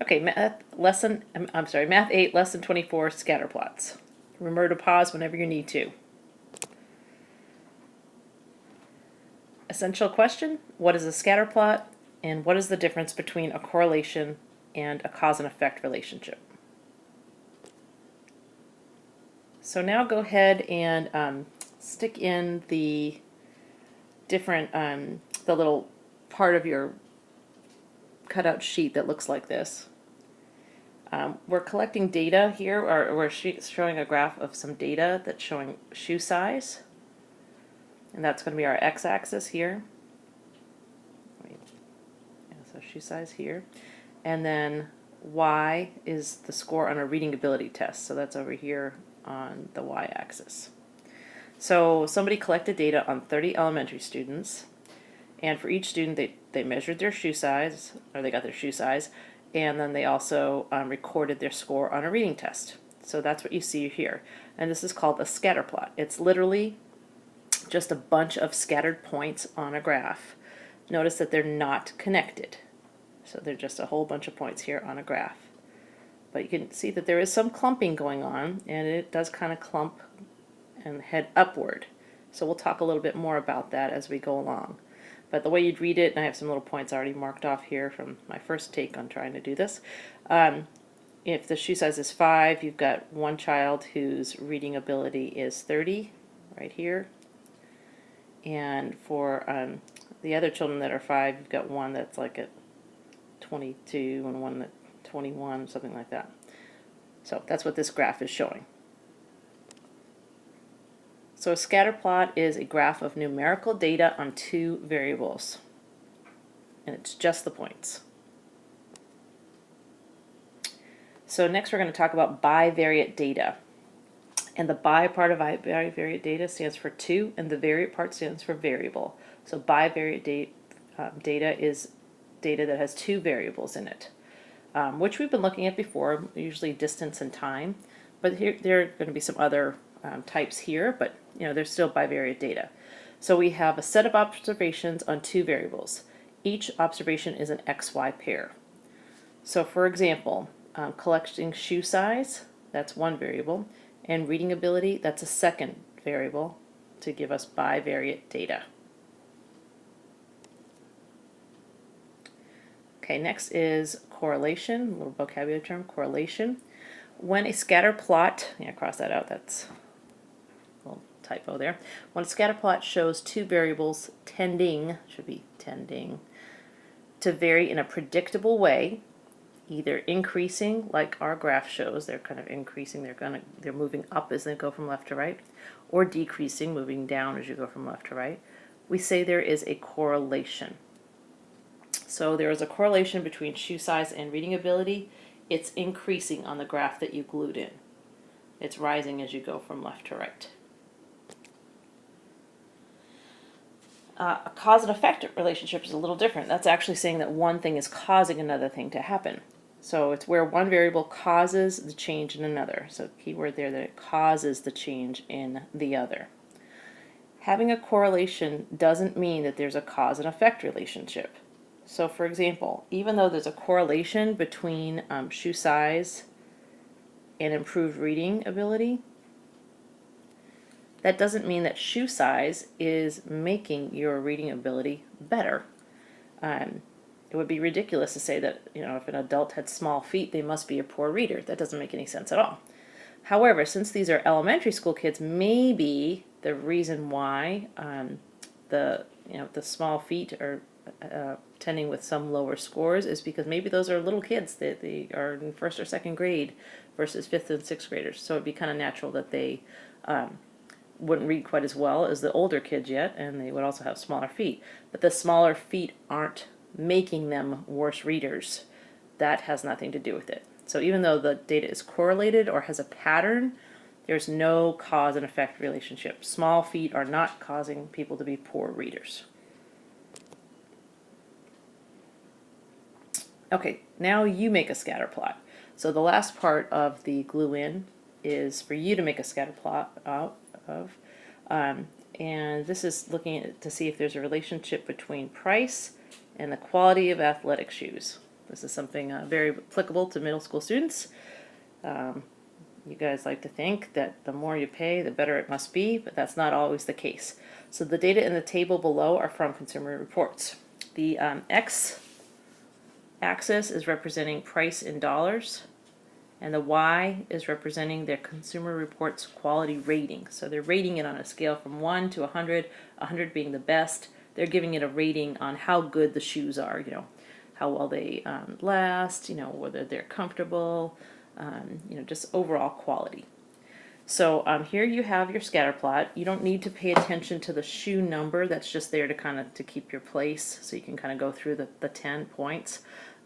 Okay, Math 8, Lesson 24, scatter plots. Remember to pause whenever you need to. Essential question, what is a scatter plot, and what is the difference between a correlation and a cause and effect relationship? So now go ahead and stick in the different, the little part of your cutout sheet that looks like this. We're collecting data here, or we're showing a graph of some data that's showing shoe size, and that's going to be our x-axis here. Yeah, so shoe size here, and then y is the score on a reading ability test, so that's over here on the y-axis. So somebody collected data on 30 elementary students, and for each student they measured their shoe size, or they got their shoe size, and then they also recorded their score on a reading test. So that's what you see here. And this is called a scatter plot. It's literally just a bunch of scattered points on a graph. Notice that they're not connected. So they're just a whole bunch of points here on a graph. But you can see that there is some clumping going on, and it does kind of clump and head upward. So we'll talk a little bit more about that as we go along. But the way you'd read it, and I have some little points already marked off here from my first take on trying to do this. If the shoe size is 5, you've got one child whose reading ability is 30, right here. And for the other children that are 5, you've got one that's like at 22 and one at 21, something like that. So that's what this graph is showing. So a scatter plot is a graph of numerical data on two variables, and it's just the points. So next we're going to talk about bivariate data. And the bi part of bivariate data stands for two, and the variate part stands for variable. So bivariate data is data that has two variables in it, which we've been looking at before, usually distance and time. But here there are going to be some other types here, but there's still bivariate data. So we have a set of observations on two variables. Each observation is an XY pair. So for example, collecting shoe size, that's one variable, and reading ability, that's a second variable to give us bivariate data. Okay, next is correlation, a little vocabulary term, correlation. When a scatter plot, cross that out, that's a little typo there. When a scatter plot shows two variables tending, should be tending, to vary in a predictable way, either increasing, like our graph shows, they're kind of increasing, they're moving up as they go from left to right, or decreasing, moving down as you go from left to right, we say there is a correlation. So there is a correlation between shoe size and reading ability. It's increasing on the graph that you glued in. It's rising as you go from left to right. A cause and effect relationship is a little different. That's actually saying that one thing is causing another thing to happen. So it's where one variable causes the change in another. So keyword there, that it causes the change in the other. Having a correlation doesn't mean that there's a cause and effect relationship. So for example, even though there's a correlation between shoe size and improved reading ability, that doesn't mean that shoe size is making your reading ability better. It would be ridiculous to say that, if an adult had small feet, they must be a poor reader. That doesn't make any sense at all. However, since these are elementary school kids, maybe the reason why the small feet are tending with some lower scores is because maybe those are little kids that they are in first or second grade versus fifth and sixth graders. So it'd be kind of natural that they wouldn't read quite as well as the older kids yet, and they would also have smaller feet. But the smaller feet aren't making them worse readers. That has nothing to do with it. So even though the data is correlated or has a pattern, there's no cause and effect relationship. Small feet are not causing people to be poor readers. Okay, now you make a scatter plot. So the last part of the glue in is for you to make a scatter plot out of. And this is looking to see if there's a relationship between price and the quality of athletic shoes. This is something very applicable to middle school students. You guys like to think that the more you pay, the better it must be, but that's not always the case. So the data in the table below are from Consumer Reports. The x-axis is representing price in dollars, and the y is representing their Consumer Reports quality rating. So they're rating it on a scale from 1 to 100, 100 being the best. They're giving it a rating on how good the shoes are, how well they last, whether they're comfortable, just overall quality. So here you have your scatter plot. You don't need to pay attention to the shoe number. That's just there to keep your place, so you can kind of go through the 10 points.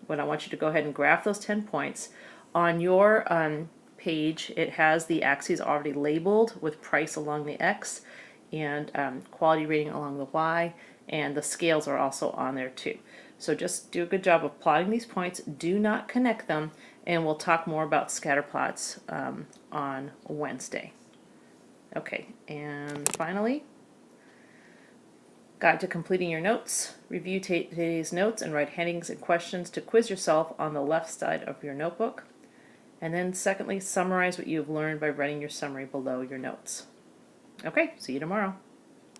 But I want you to go ahead and graph those 10 points. On your page, it has the axes already labeled with price along the X and quality rating along the Y, and the scales are also on there too. So just do a good job of plotting these points. Do not connect them, and we'll talk more about scatter plots on Wednesday. Okay, and finally, guide to completing your notes. Review today's notes and write headings and questions to quiz yourself on the left side of your notebook. And then secondly, summarize what you have learned by writing your summary below your notes. Okay, see you tomorrow.